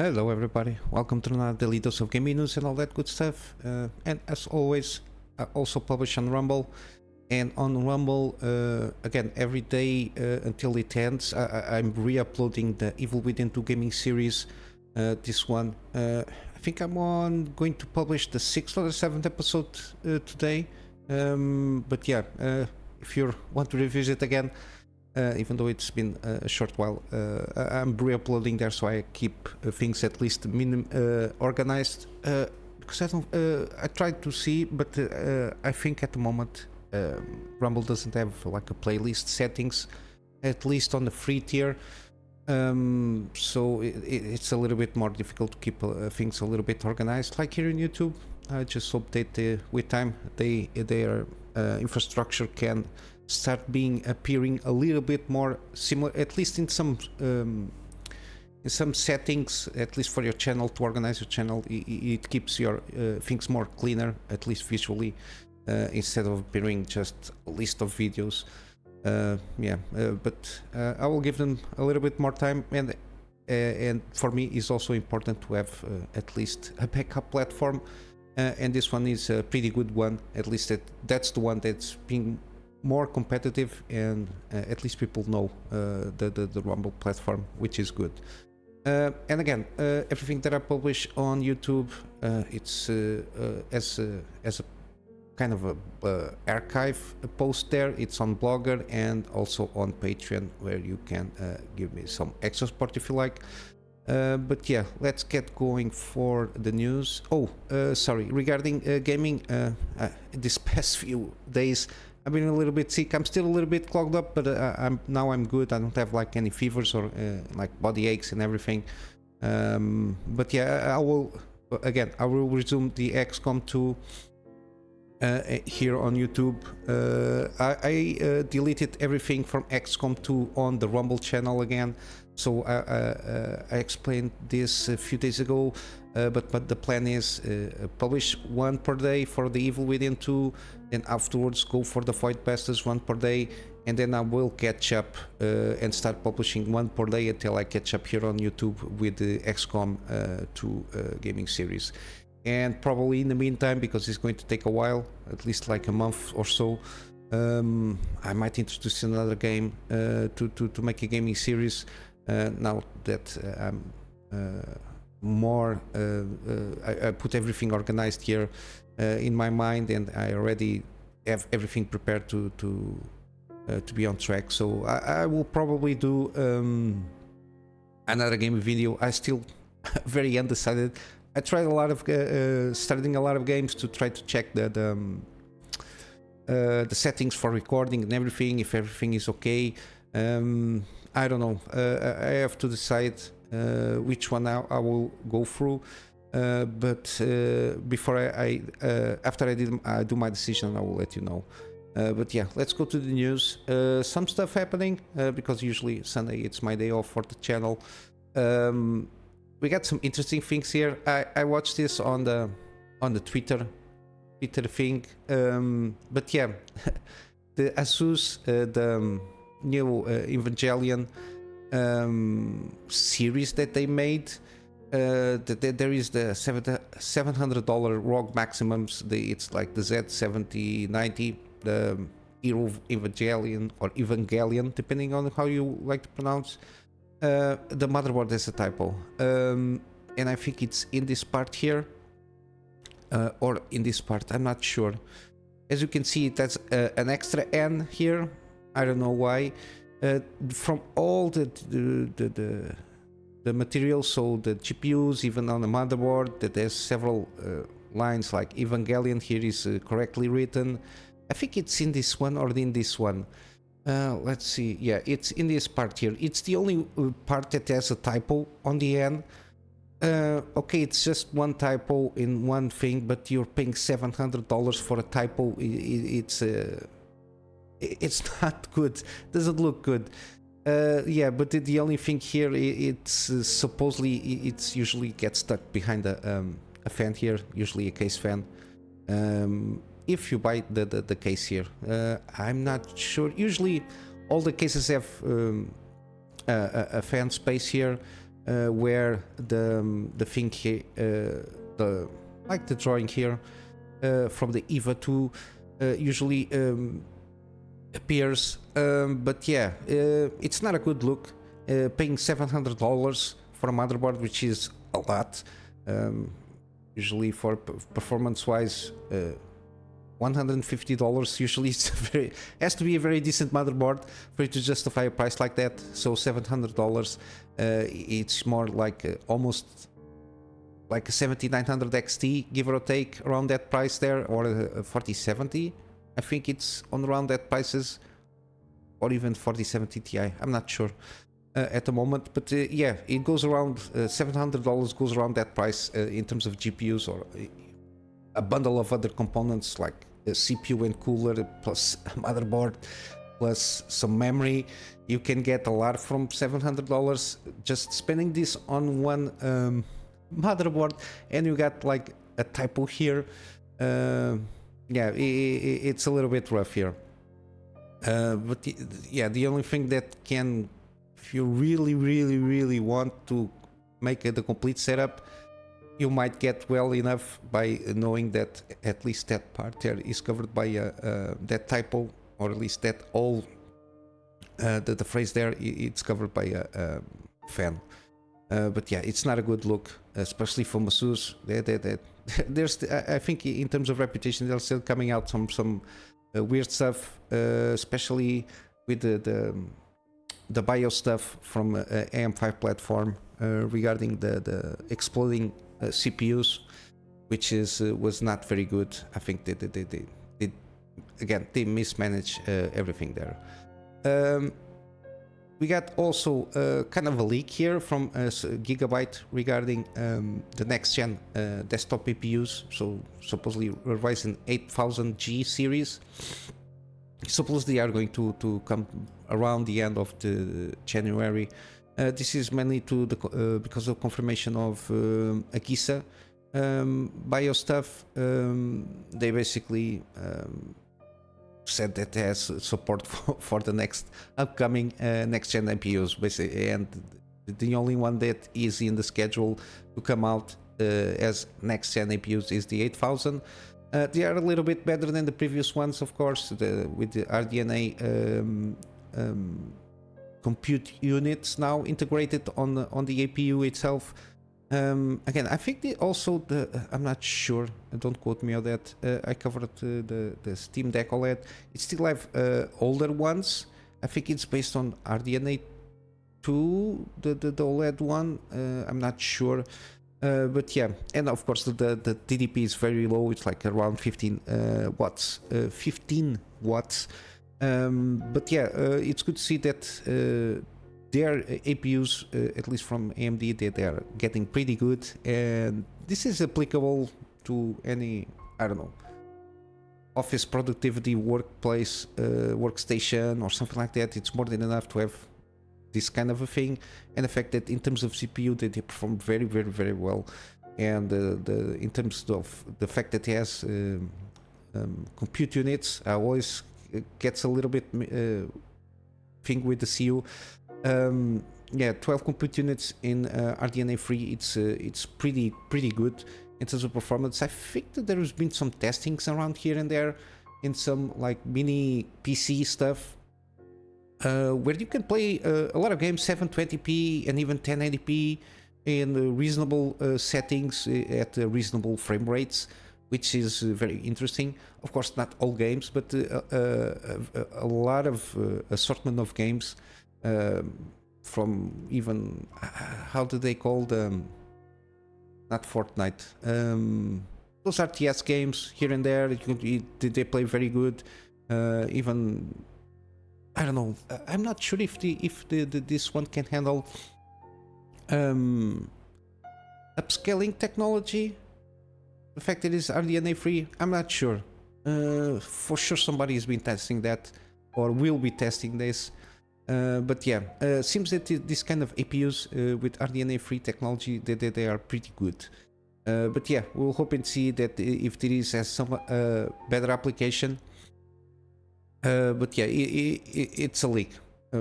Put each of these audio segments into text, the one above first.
Hello everybody, welcome to another daily dose of gaming news and all that good stuff. And as always, I also publish on Rumble. And on Rumble, again, every day until it ends, I'm re-uploading the EVA-02 gaming series. This one, I think I'm going to publish the 6th or the 7th episode today. But yeah, if you want to revisit again, even though it's been a short while, I'm re-uploading there, so I keep things at least organized. Because I tried to see, but I think at the moment Rumble doesn't have like a playlist settings, at least on the free tier. So it's a little bit more difficult to keep things a little bit organized. Like here in YouTube, I just hope that with time their infrastructure can start appearing a little bit more similar, at least in some settings, at least for your channel, to organize your channel. It keeps your things more cleaner, at least visually, instead of appearing just a list of videos. But I will give them a little bit more time, and for me it's also important to have at least a backup platform, and this one is a pretty good one. At least that's the one that's being more competitive, and at least people know the Rumble platform, which is good. And again, everything that I publish on YouTube, it's as a kind of a archive post there. It's on Blogger and also on Patreon, where you can give me some extra support if you like. But yeah, let's get going for the news. Sorry, regarding gaming, this past few days I've been a little bit sick. I'm still a little bit clogged up, but I'm good. I don't have like any fevers or like body aches and everything. But yeah, I will resume the XCOM 2 here on YouTube. I deleted everything from XCOM 2 on the Rumble channel again. So I explained this a few days ago, but the plan is publish one per day for the Evil Within 2, then afterwards go for the Void Bastards one per day, and then I will catch up and start publishing one per day until I catch up here on YouTube with the XCOM 2 gaming series. And probably in the meantime, because it's going to take a while, at least like a month or so, I might introduce another game to make a gaming series. Now that I'm more, I put everything organized here in my mind, and I already have everything prepared to be on track. So I will probably do another gaming video. I still very undecided. I tried a lot of starting a lot of games to try to check the settings for recording and everything, if everything is okay. I don't know. I have to decide which one I will go through. But before after I do my decision, I will let you know. But yeah, let's go to the news. Some stuff happening because usually Sunday it's my day off for the channel. We got some interesting things here. I watched this on the Twitter thing. But yeah, the Asus, the new Evangelion series that they made. There is the $700 ROG Maximus. It's like the Z7090, the Hero Evangelion or Evangelion, depending on how you like to pronounce. The motherboard has a typo, and I think it's in this part here, or in this part, I'm not sure. As you can see, it has an extra N here. I don't know why. From all the materials, so the GPUs, even on the motherboard, that there's several lines like Evangelion here is correctly written. I think it's in this one or in this one. Let's see. Yeah, it's in this part here. It's the only part that has a typo on the end. Okay, it's just one typo in one thing, but you're paying $700 for a typo. It's not good. Doesn't look good. Yeah, but the only thing here, it's supposedly it's usually gets stuck behind a fan here, usually a case fan. If you buy the case here, I'm not sure. Usually all the cases have a fan space here, where the thing here, the like the drawing here from the EVA-02 usually appears. But yeah, it's not a good look. Paying $700 for a motherboard, which is a lot. Usually for performance-wise, $150 usually has to be a very decent motherboard for you to justify a price like that. So $700, it's more like almost like a 7900 XT, give or take, around that price there, or a 4070. I think it's on around that prices, or even 4070 Ti. I'm not sure at the moment, but yeah, it goes around $700 goes around that price in terms of GPUs, or a bundle of other components like a CPU and cooler plus a motherboard plus some memory. You can get a lot from $700. Just spending this on one motherboard, and you got like a typo here. Yeah, it's a little bit rough here. But yeah, the only thing that can, if you really want to make the complete setup, you might get well enough by knowing that at least that part there is covered by that typo, or at least that all the phrase there, it's covered by a fan. But yeah, it's not a good look, especially for Asus. There's, I think, in terms of reputation, they're still coming out some weird stuff, especially with the BIOS stuff from AM5 platform regarding the exploding CPUs, which was not very good. I think they mismanaged everything there. We got also kind of a leak here from Gigabyte regarding the next gen desktop APUs. So supposedly Ryzen 8000G series. Supposedly are going to come around the end of the January. This is mainly because of confirmation of Akisa BIOS stuff. They basically said that it has support for the next upcoming next gen APUs, basically, and the only one that is in the schedule to come out as next gen APUs is the 8000. They are a little bit better than the previous ones, of course, with the RDNA compute units now integrated on the APU itself. Again, I think I'm not sure, don't quote me on that. I covered the Steam Deck OLED. It still have older ones. I think it's based on RDNA 2, the OLED one. I'm not sure. But yeah, and of course the TDP is very low. It's like around 15 watts. 15 watts. But yeah, it's good to see that their APUs, at least from AMD, they are getting pretty good, and this is applicable to any, I don't know, office productivity, workplace, workstation, or something like that. It's more than enough to have this kind of a thing, and the fact that in terms of CPU they perform very well, and in terms of the fact that it has compute units, I always gets a little bit thing with the CU. Yeah, 12 compute units in RDNA 3. It's pretty good in terms of performance. I think that there has been some testings around here and there in some like mini PC stuff, where you can play a lot of games 720p and even 1080p in reasonable settings at reasonable frame rates, which is very interesting. Of course, not all games, but a lot of assortment of games, from even, how do they call them? Not Fortnite. Those RTS games here and there, they play very good. Even, I don't know. I'm not sure if this one can handle upscaling technology. The fact that it's RDNA free, I'm not sure. For sure somebody has been testing that, or will be testing this. But yeah, seems that this kind of APUs with RDNA free technology, they are pretty good. But yeah, we'll hope and see that if there is some better application. But yeah, it's a leak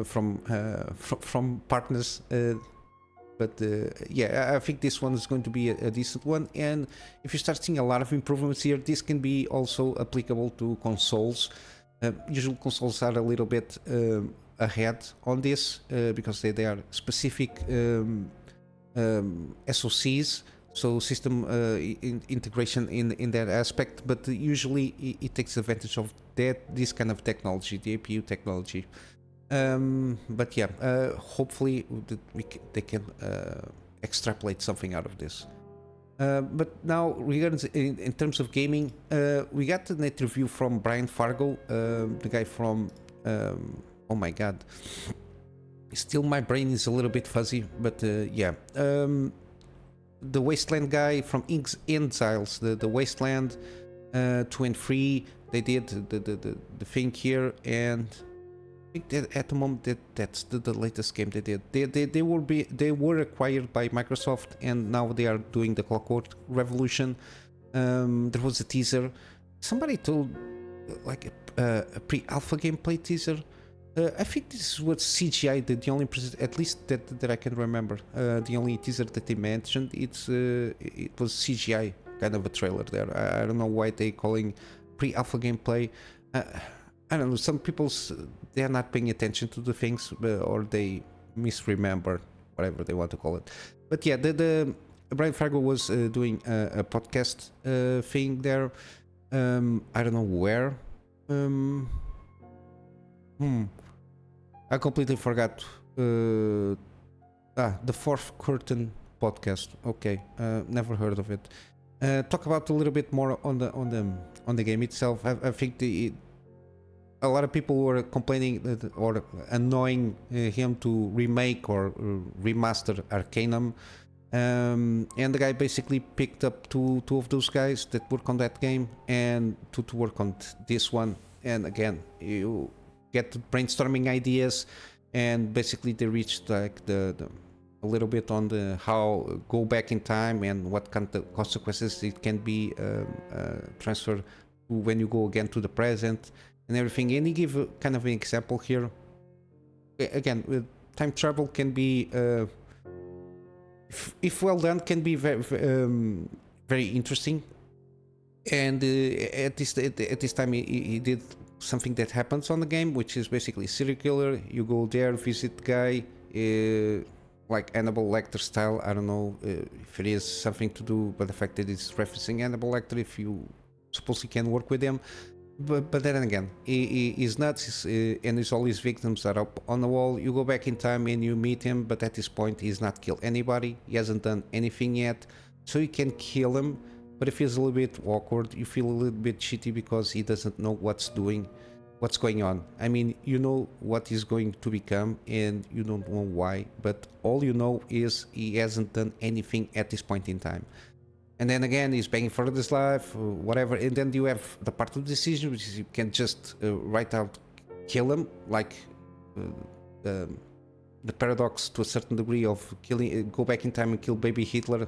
from partners But yeah, I think this one is going to be a decent one. And if you start seeing a lot of improvements here, this can be also applicable to consoles. Usually consoles are a little bit ahead on this because they are specific SoCs, so system integration in that aspect, but usually it takes advantage of this kind of technology, the APU technology. But yeah, hopefully they can extrapolate something out of this. But now, regarding in terms of gaming, we got an interview from Brian Fargo, the guy from oh my god, still my brain is a little bit fuzzy, but yeah, the Wasteland guy from Exiles, the Wasteland 2 and 3, they did the thing here, and I think that at the moment that's the latest game they did. They were acquired by Microsoft, and now they are doing the Clockwork Revolution. There was a teaser. Somebody told like a pre-alpha gameplay teaser. I think this was CGI. The only at least that I can remember. The only teaser that they mentioned, it was CGI kind of a trailer there. I don't know why they calling pre-alpha gameplay. I don't know, some people, they are not paying attention to the things, or they misremember, whatever they want to call it. But yeah, the Brian Fargo was doing a podcast thing there. I don't know where. I completely forgot. The Fourth Curtain podcast. Okay, never heard of it. Talk about a little bit more on the game itself. I think a lot of people were complaining or annoying him to remake or remaster Arcanum, and the guy basically picked up two of those guys that work on that game and to work on this one. And again, you get brainstorming ideas, and basically they reached like a little bit on the how go back in time and what kind of consequences it can be transferred to when you go again to the present and everything. And he gave kind of an example here. Again, time travel can be, if well done, can be very interesting. And at this time, he did something that happens on the game, which is basically serial killer. You go there, visit guy, like Hannibal Lecter style. I don't know if it is something to do, but the fact that it's referencing Hannibal Lecter, if you suppose you can work with him. But then again, he's nuts, and all his victims are up on the wall. You go back in time and you meet him, but at this point he's not killed anybody. He hasn't done anything yet, so you can kill him. But it feels a little bit awkward. You feel a little bit shitty because he doesn't know what's going on. I mean, you know what he's going to become, and you don't know why. But all you know is he hasn't done anything at this point in time. And then again, he's begging for his life, whatever. And then you have the part of the decision, which is you can just right out kill him, like the paradox to a certain degree of killing, go back in time and kill baby Hitler,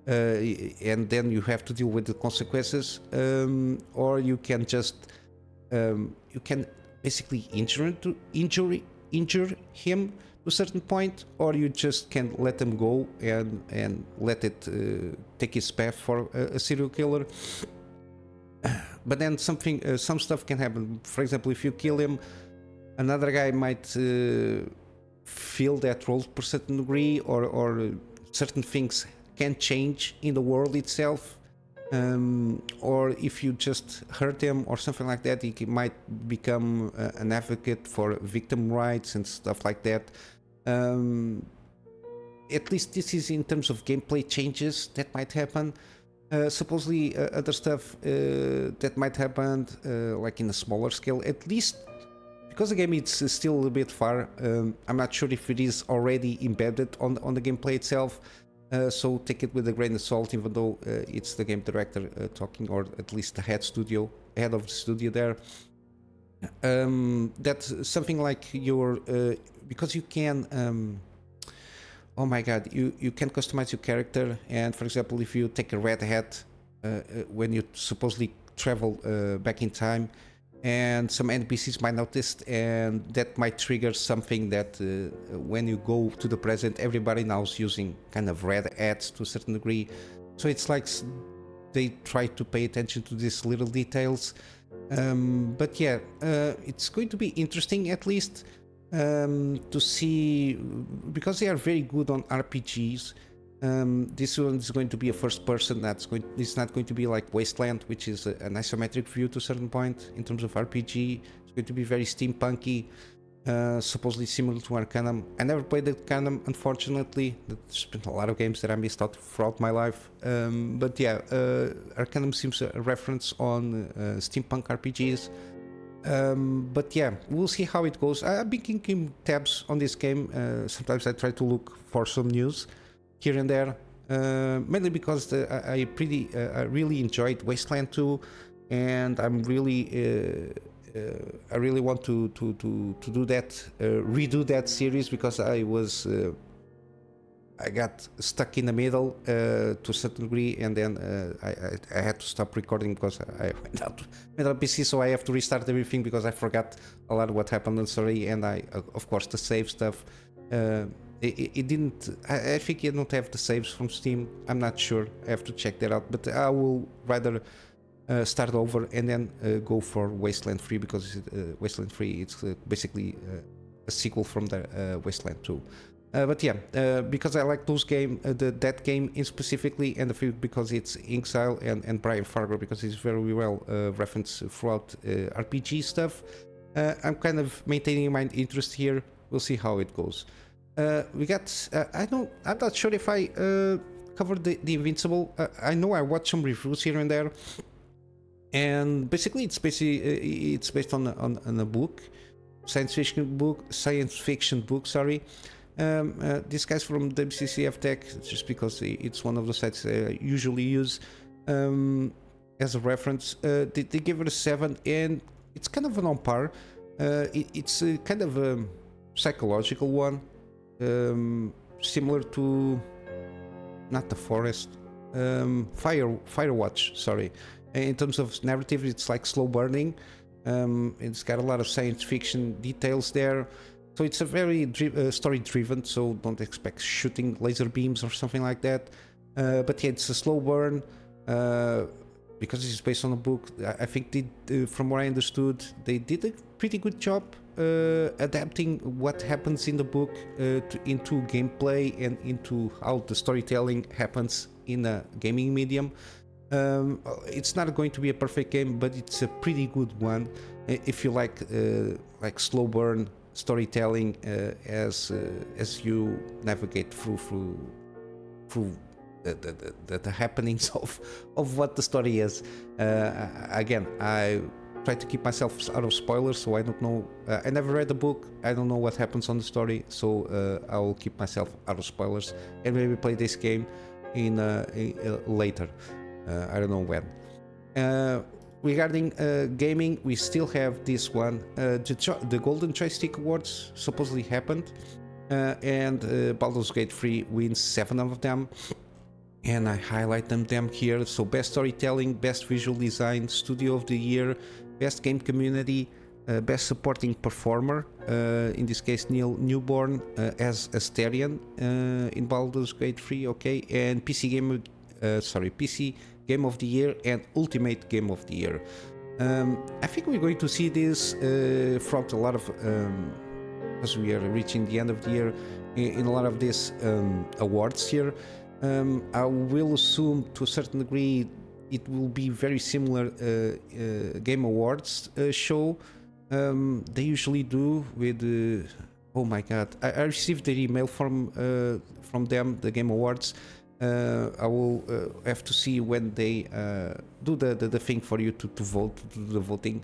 and then you have to deal with the consequences. Or you can just you can basically injure him to a certain point, or you just can let him go and let it take its path for a serial killer. But then some stuff can happen. For example, if you kill him, another guy might fill that role to a certain degree, or certain things can change in the world itself. Or if you just hurt him or something like that, he might become an advocate for victim rights and stuff like that. At least this is in terms of gameplay changes that might happen. Supposedly other stuff that might happen, like in a smaller scale, at least because the game is still a little bit far. I'm not sure if it is already embedded on the gameplay itself. So take it with a grain of salt, even though it's the game director talking, or at least the head of the studio there. That's something like your because you can oh my god, you can customize your character. And for example, if you take a red hat when you supposedly travel back in time, and some NPCs might notice, and that might trigger something that when you go to the present, everybody now is using kind of red hats to a certain degree. So it's like they try to pay attention to these little details. But yeah, it's going to be interesting at least to see, because they are very good on RPGs. This one is going to be a first person. It's not going to be like Wasteland, which is an isometric view to a certain point in terms of RPG. It's going to be very steampunky, supposedly similar to Arcanum. I never played Arcanum, unfortunately. There's been a lot of games that I missed out throughout my life. But yeah, Arcanum seems a reference on steampunk RPGs. But yeah, we'll see how it goes. I've been keeping tabs on this game. Sometimes I try to look for some news here and there, mainly because I really enjoyed Wasteland 2, and I'm really I really want to do that, redo that series, because I got stuck in the middle to a certain degree, and then I had to stop recording because I went out PC, so I have to restart everything because I forgot a lot of what happened in the story, and of course the save stuff. It didn't. I think you don't have the saves from Steam. I'm not sure. I have to check that out. But I will rather start over and then go for Wasteland 3, because Wasteland 3 it's basically a sequel from the Wasteland 2. But yeah, because I like those that game in specifically, and because it's Exile and Brian Fargo, because it's very well referenced throughout RPG stuff. I'm kind of maintaining my interest here. We'll see how it goes. We got. I'm not sure if I covered the Invincible. I know I watched some reviews here and there, and basically it's based on a book, science fiction book. Sorry. This guy's from WCCF Tech, just because it's one of the sites I usually use as a reference. They give it a 7, and it's kind of an on par. It's kind of a psychological one. Similar to not The Forest, Firewatch, sorry. In terms of narrative, it's like slow burning. It's got a lot of science fiction details there, so it's a very story driven, so don't expect shooting laser beams or something like that. But yeah, it's a slow burn, because it's based on a book. I think from what I understood, they did a pretty good job adapting what happens in the book into gameplay and into how the storytelling happens in a gaming medium. It's not going to be a perfect game, but it's a pretty good one if you like slow burn storytelling as you navigate through the happenings of what the story is. Again, I try to keep myself out of spoilers, so I don't know. I never read the book. I don't know what happens on the story, so I will keep myself out of spoilers and maybe play this game in later. I don't know when. Regarding gaming, we still have this one. The Golden Joystick Awards supposedly happened, and Baldur's Gate 3 wins 7 of them. And I highlight them here. So best storytelling, best visual design, studio of the year, best game community, best supporting performer, in this case Neil Newborn as Asterion in Baldur's Gate 3, okay, and PC Game of the Year and Ultimate Game of the Year. I think we're going to see this throughout a lot of, as we are reaching the end of the year, in a lot of these awards here. I will assume to a certain degree it will be very similar Game Awards show. They usually do with oh my god, I received the email from them, the Game Awards. I will have to see when they do the thing for you to vote, to do the voting.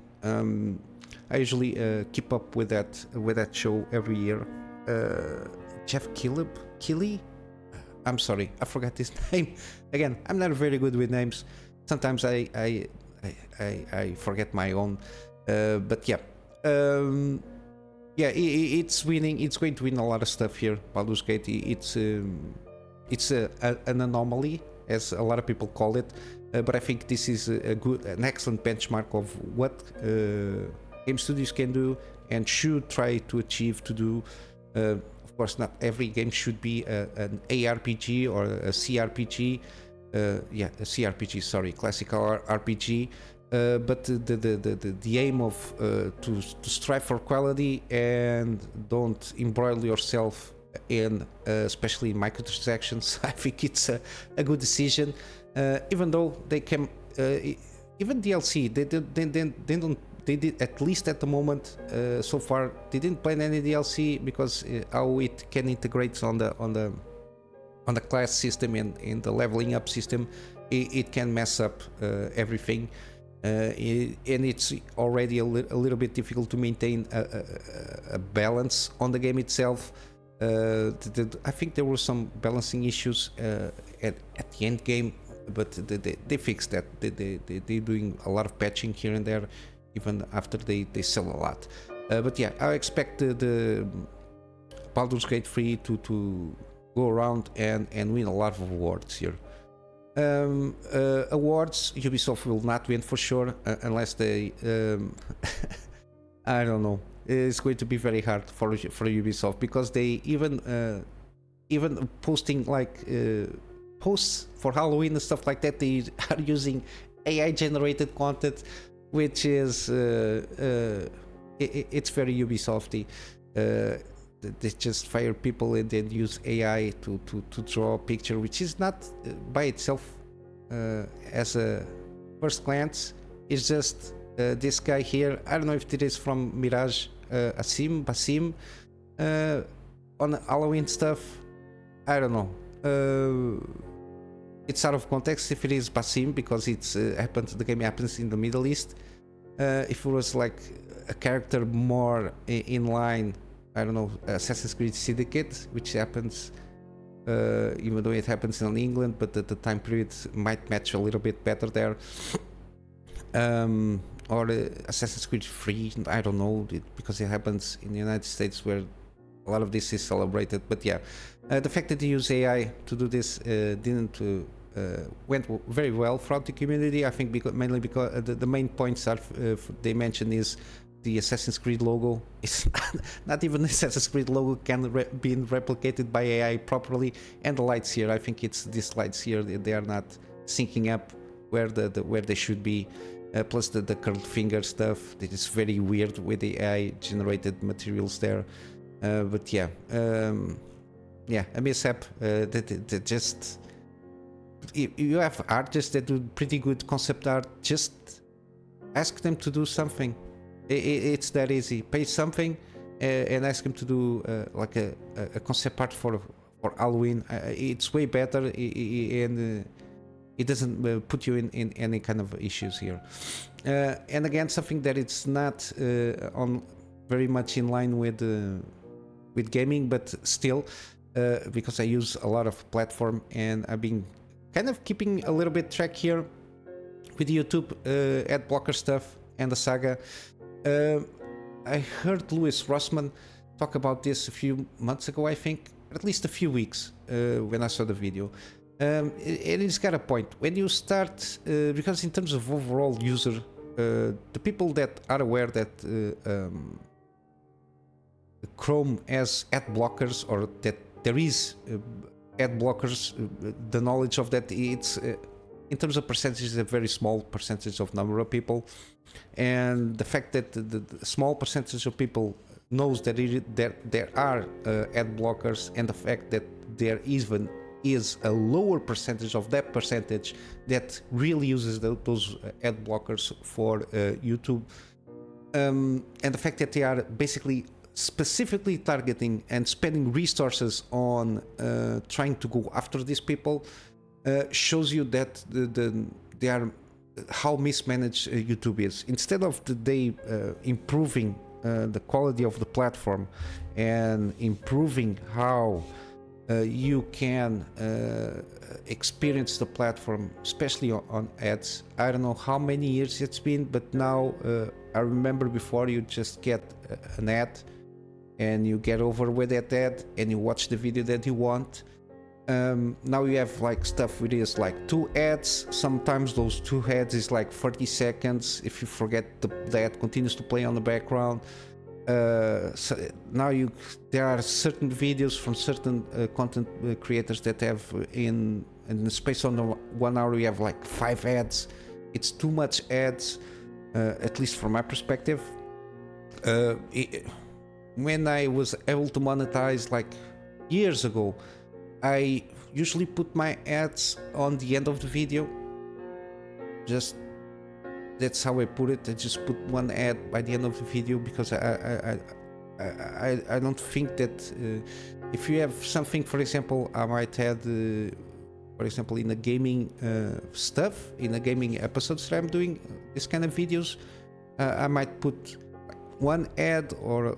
I usually keep up with that show every year. Jeff Keighley? I'm sorry, I forgot his name. Again, I'm not very good with names. Sometimes I forget my own. But yeah, it's winning. It's going to win a lot of stuff here. Baldur's Gate. It's an anomaly, as a lot of people call it. but I think this is an excellent benchmark of what game studios can do and should try to achieve to do. Of course, not every game should be an ARPG or a CRPG. A CRPG, sorry, classical RPG. But the aim of to strive for quality and don't embroil yourself in especially microtransactions. I think it's a good decision, even though they can even DLC they did, at least at the moment so far, they didn't plan any DLC because how it can integrate on the class system and in the leveling up system, it can mess up everything. And it's already a little bit difficult to maintain a balance on the game itself. I think there were some balancing issues at the end game, but they fixed that. They're doing a lot of patching here and there, even after they sell a lot. But yeah, I expect the Baldur's Gate 3 to go around and win a lot of awards here. Awards, Ubisoft will not win for sure, unless they I don't know, it's going to be very hard for Ubisoft, because they even posting like posts for Halloween and stuff like that, they are using AI generated content, which is it's very Ubisofty. They just fire people and then use AI to draw a picture, which is not by itself as a first glance. It's just this guy here. I don't know if it is from Mirage, Basim on Halloween stuff. I don't know. It's out of context if it is Basim, because it's the game happens in the Middle East. If it was like a character more in line, I don't know, Assassin's Creed Syndicate, which happens, even though it happens in England, but the time period might match a little bit better there. Or Assassin's Creed 3, I don't know, because it happens in the United States where a lot of this is celebrated. But yeah, the fact that they use AI to do this went very well throughout the community. I think mainly because the main points are they mentioned is the Assassin's Creed logo. It's not even the Assassin's Creed logo can be replicated by AI properly, and the lights here, I think it's these lights here, they are not syncing up where they should be. Plus the curled finger stuff, that is very weird with the AI generated materials there. But yeah, a mishap. That just, you have artists that do pretty good concept art, just ask them to do something. It's that easy. Pay something and ask them to do like a concept art for Halloween. It's way better, and it doesn't put you in any kind of issues here. And again, something that it's not on very much in line with gaming, but still, because I use a lot of platform and I've been kind of keeping a little bit track here with YouTube ad blocker stuff and the saga. I heard Louis Rossmann talk about this a few months ago, I think, at least a few weeks when I saw the video. It's got a point. When you start, because in terms of overall user, the people that are aware that Chrome has ad blockers, or that there is ad blockers, the knowledge of that, it's in terms of percentages, a very small percentage of number of people, and the fact that the small percentage of people knows that there are ad blockers, and the fact that there even is a lower percentage of that percentage that really uses those ad blockers for YouTube, and the fact that they are basically specifically targeting and spending resources on trying to go after these people, shows you that they are how mismanaged YouTube is. Instead of they improving the quality of the platform and improving how you can experience the platform, especially on ads. I don't know how many years it's been, but now I remember before you just get an ad and you get over with that ad and you watch the video that you want. Now you have like stuff with is like 2 ads. Sometimes those 2 ads is like 30 seconds. If you forget, the ad continues to play on the background. So now there are certain videos from certain content creators that have in the space on 1 hour you have like 5 ads. It's too much ads, at least from my perspective. When I was able to monetize like years ago, I usually put my ads on the end of the video. Just that's how I put it. I just put one ad by the end of the video because I don't think that if you have something, for example, I might add, for example, in the gaming stuff, in the gaming episodes that I'm doing, this kind of videos, I might put one ad or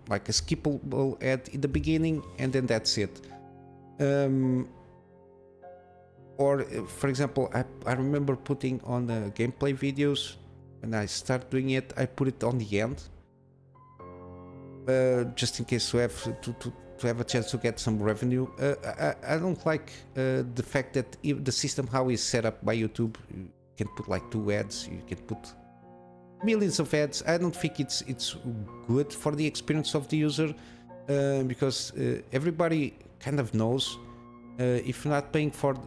like a skippable ad in the beginning, and then that's it. Or for example, I remember putting on the gameplay videos when I start doing it, I put it on the end, just in case to have a chance to get some revenue. I don't like the fact that the system how is set up by YouTube. You can put like 2 ads, you can put millions of ads. I don't think it's good for the experience of the user, because everybody kind of knows if you're not paying for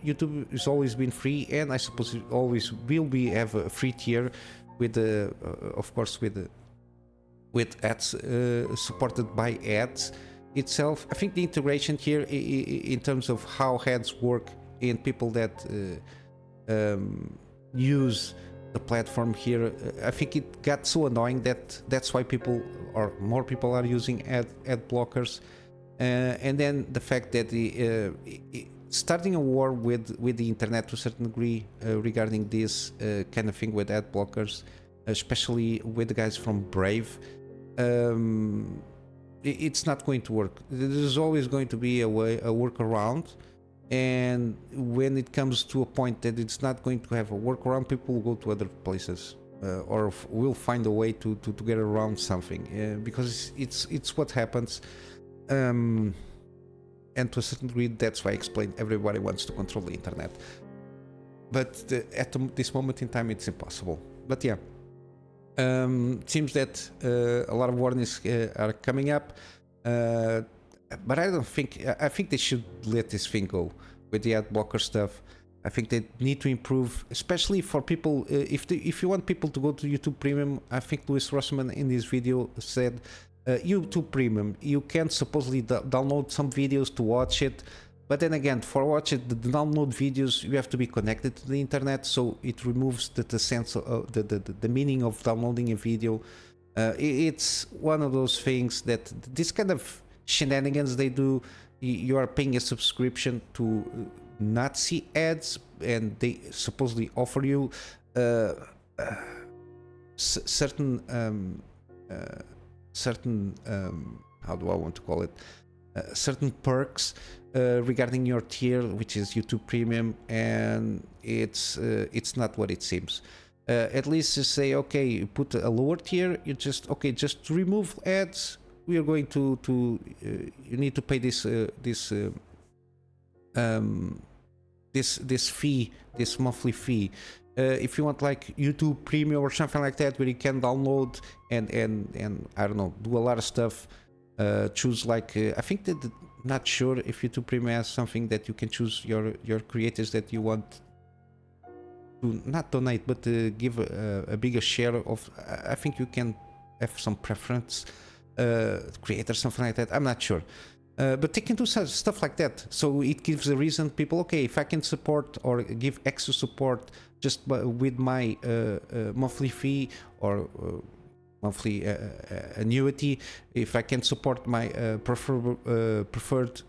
YouTube has always been free, and I suppose it always will be have a free tier with of course with ads supported by ads itself. I think the integration here in terms of how ads work and people that use the platform here, I think it got so annoying that's why more people are using ad blockers, and then the fact that starting a war with the internet to a certain degree regarding this kind of thing with ad blockers, especially with the guys from Brave. It's not going to work. There's always going to be a workaround, and when it comes to a point that it's not going to have a workaround, people will go to other places, or will find a way to get around something, because it's what happens. And to a certain degree, that's why I explained everybody wants to control the internet, but at this moment in time it's impossible. But yeah, it seems that a lot of warnings are coming up, but I think they should let this thing go with the ad blocker stuff. I think they need to improve, especially for people, if you want people to go to YouTube Premium. I think Louis Rossman in this video said YouTube Premium, you can supposedly download some videos to watch it, but then again, for watching the download videos, you have to be connected to the internet, so it removes the sense of the meaning of downloading a video. It's one of those things that this kind of shenanigans they do. You are paying a subscription to not see ads, and they supposedly offer you certain how do I want to call it, certain perks regarding your tier, which is YouTube Premium, and it's not what it seems. At least you say, okay, you put a lower tier, you just to remove ads, we are going to you need to pay this fee, this monthly fee. If you want like YouTube Premium or something like that, where you can download and I don't know, do a lot of stuff, choose like I think that, not sure if YouTube Premium has something that you can choose your creators that you want to not donate, but give a bigger share of. I think you can have some preference creator, something like that. I'm not sure. But they can do stuff like that, so it gives a reason people, okay, if I can support or give extra support just with my monthly fee or monthly annuity, if I can support my preferred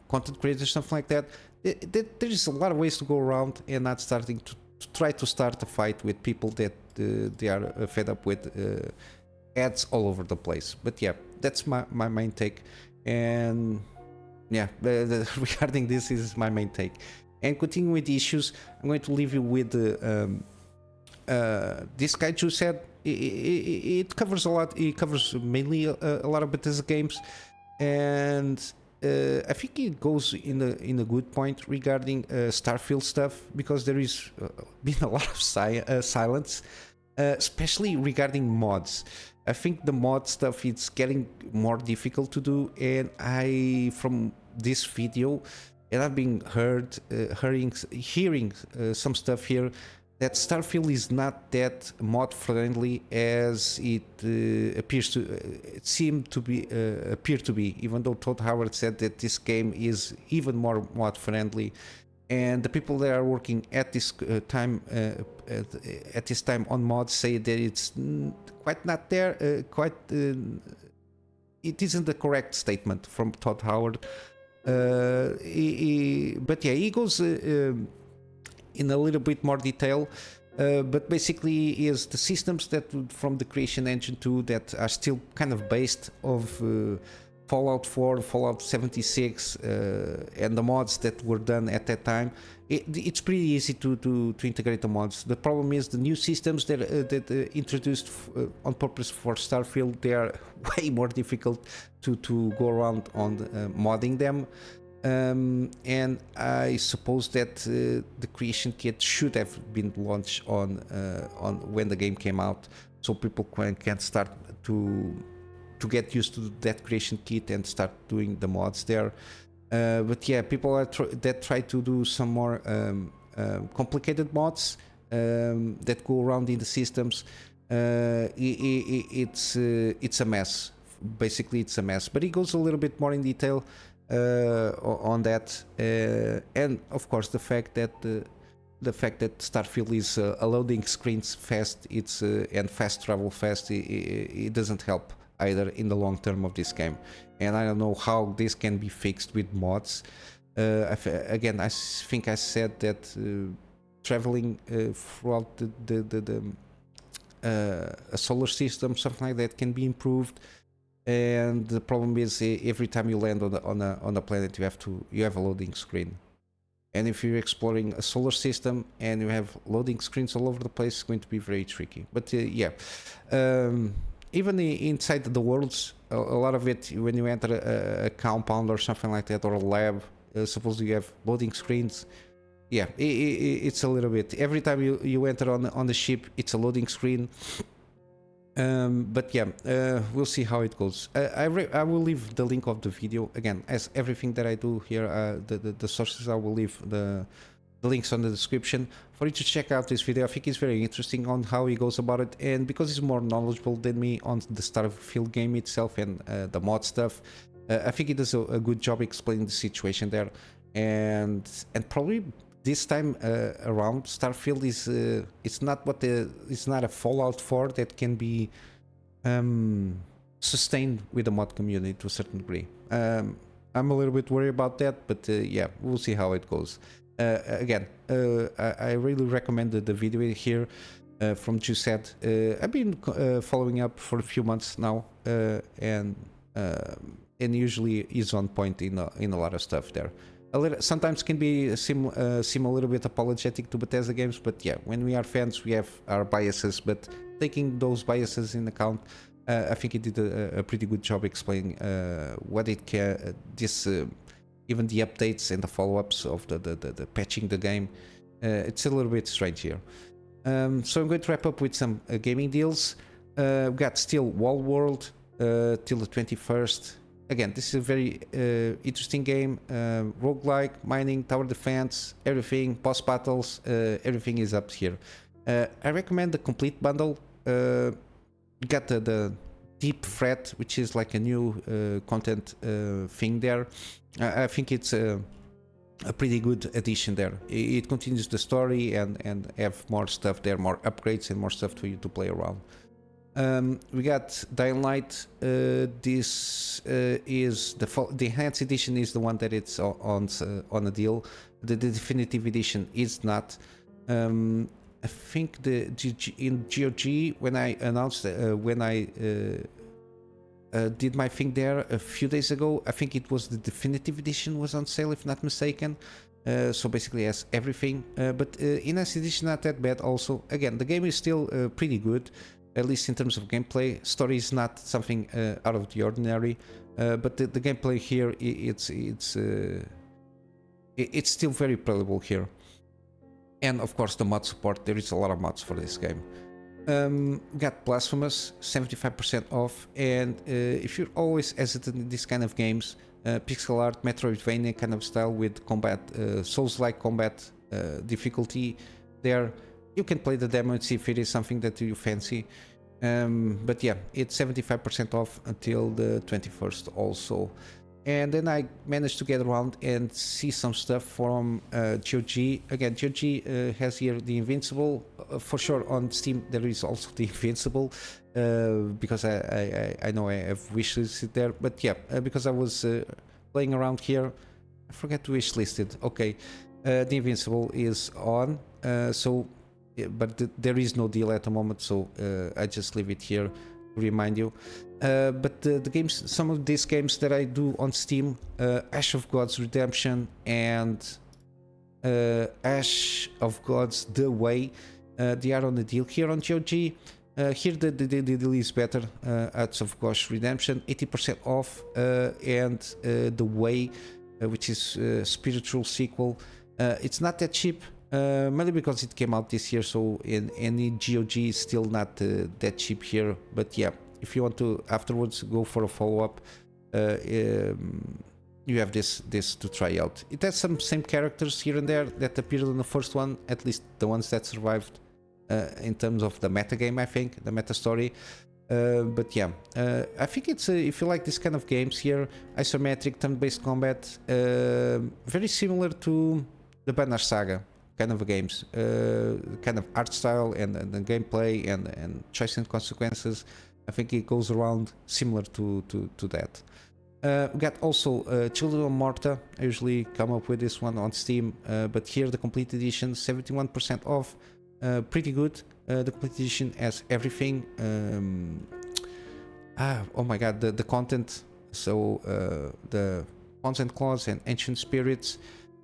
content creators, something like that, there is a lot of ways to go around, and not starting to try to start a fight with people that they are fed up with ads all over the place. But yeah, that's my main take. And yeah, regarding this is my main take. And continuing with the issues, I'm going to leave you with this Kaiju said. It covers a lot. It covers mainly a lot of Bethesda games, and I think it goes in a good point regarding Starfield stuff, because there is been a lot of silence, especially regarding mods. I think the mod stuff it's getting more difficult to do, and from this video, and I've been hearing some stuff here that Starfield is not that mod friendly as it appears to appear to be, even though Todd Howard said that this game is even more mod friendly, and the people that are working at this time on mods say that it's quite not there, it isn't the correct statement from Todd Howard, but yeah, he goes in a little bit more detail, but basically is the systems that from the Creation Engine 2 that are still kind of based of Fallout 4, Fallout 76, and the mods that were done at that time. It's pretty easy to integrate the mods. The problem is the new systems that introduced on purpose for Starfield, they are way more difficult to go around on modding them. And I suppose that the Creation Kit should have been launched on when the game came out, so people can start to get used to that Creation Kit and start doing the mods there. But yeah, people are that try to do some more complicated mods that go around in the systems. It's a mess. Basically, it's a mess. But it goes a little bit more in detail on that, and of course the fact that Starfield is a loading screens fast, and fast travel fast, it doesn't help either in the long term of this game, and I don't know how this can be fixed with mods. Again, I think I said that traveling throughout a solar system, something like that, can be improved. And the problem is every time you land on a planet, you have a loading screen, and if you're exploring a solar system and you have loading screens all over the place, it's going to be very tricky. But yeah, even inside the worlds, a lot of it, when you enter a compound or something like that, or a lab, suppose you have loading screens. Yeah, it's a little bit, every time you enter on the ship, it's a loading screen. But yeah, we'll see how it goes. I will leave the link of the video, again, as everything that I do here, the sources, I will leave the links on the description for you to check out this video. I think it's very interesting on how he goes about it, and because he's more knowledgeable than me on the Starfield game itself and the mod stuff, I think he does a good job explaining the situation there, and probably this time around, Starfield is it's not a Fallout 4 that can be sustained with the mod community to a certain degree. I'm a little bit worried about that, but yeah, we'll see how it goes. Again, I really recommend the video here from Giuseppe. I've been following up for a few months now, and usually is on point in a lot of stuff there. Sometimes can be seem a little bit apologetic to Bethesda games, but yeah, when we are fans, we have our biases. But taking those biases in account, I think it did a pretty good job explaining what it can. Even the updates and the follow-ups of the patching the game. It's a little bit strange here. So I'm going to wrap up with some gaming deals. We've got still Wall World till the 21st. Again, this is a very interesting game. Roguelike, mining, tower defense, everything, boss battles, everything is up here. I recommend the complete bundle. Got the Deep Threat, which is like a new content thing there. I think it's a pretty good addition there. It continues the story and have more stuff there, more upgrades and more stuff for you to play around. We got Dying Light. This is the enhanced edition is the one that it's on a deal. The definitive edition is not. I think in GOG, when I announced did my thing there a few days ago, I think it was the definitive edition was on sale, if not mistaken. So basically has everything, but enhanced edition not that bad also. Again, the game is still pretty good, at least in terms of gameplay. Story is not something out of the ordinary. but the gameplay here, it's still very playable here. And of course the mod support, there is a lot of mods for this game. Got Blasphemous, 75% off, and if you're always hesitant in these kind of games, pixel art, Metroidvania kind of style with combat, Souls-like combat difficulty there, you can play the demo and see if it is something that you fancy. But yeah, it's 75% off until the 21st also. And then I managed to get around and see some stuff from GOG. Again, GOG has here the Invincible. For sure on Steam there is also the Invincible, because I know I have wishlisted there. But yeah, because I was playing around here, I forgot to wishlist it. Okay, the Invincible is on, but there is no deal at the moment, so I just leave it here to remind you. But the games, some of these games that I do on Steam, Ash of Gods Redemption and Ash of Gods The Way, they are on the deal here on GOG. Here the deal is better. Ash of Gods Redemption 80% off, and The Way, which is a spiritual sequel, it's not that cheap. Mainly because it came out this year, so any GOG is still not that cheap here. But yeah, if you want to afterwards go for a follow-up, you have this to try out. It has some same characters here and there that appeared in the first one, at least the ones that survived in terms of the meta game, I think, the meta story. But yeah, I think it's if you like this kind of games here, isometric turn-based combat, very similar to the Banner Saga kind of games, kind of art style and the gameplay and choice and consequences. I think it goes around similar to that. We got also Children of Morta. I usually come up with this one on Steam, but here the complete edition, 71% off, pretty good. The complete edition has everything. Oh my god, the content. So the content clause and ancient spirits.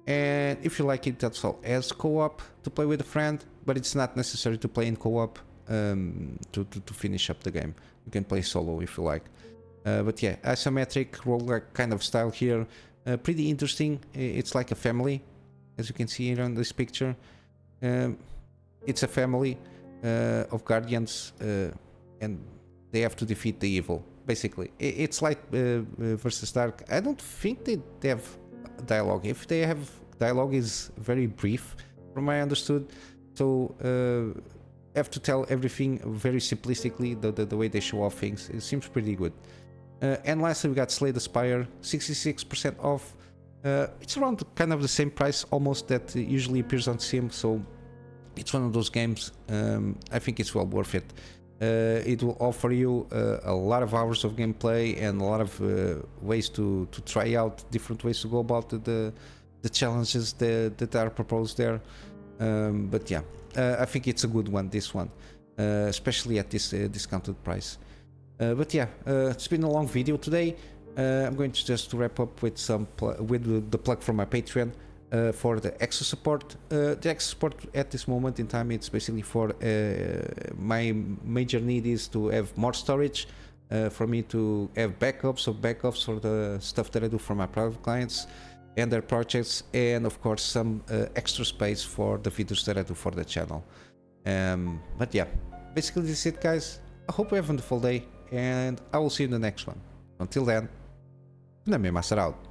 And if you like it, that's all. As co-op to play with a friend, but it's not necessary to play in co-op to finish up the game. You can play solo if you like. But yeah, isometric roguelike kind of style here, pretty interesting. It's like a family, as you can see here on this picture. It's a family of guardians, and they have to defeat the evil. Basically, it's light versus dark. I don't think they have dialogue. If they have dialogue, is very brief from what I understood, so have to tell everything very simplistically, the way they show off things. It seems pretty good. And lastly we got Slay the Spire, 66% off. It's around kind of the same price almost that usually appears on Steam, so it's one of those games. I think it's well worth it. It will offer you a lot of hours of gameplay and a lot of ways to try out different ways to go about the challenges that are proposed there. But yeah, I think it's a good one, this one, especially at this discounted price. But yeah, it's been a long video today. I'm going to just wrap up with the plug for my Patreon. For the extra support. The extra support at this moment in time, it's basically for my major need is to have more storage, for me to have backups for the stuff that I do for my private clients and their projects, and of course some extra space for the videos that I do for the channel. But yeah, basically this is it, guys. I hope you have a wonderful day, and I will see you in the next one. Until then, Kunamy Master out.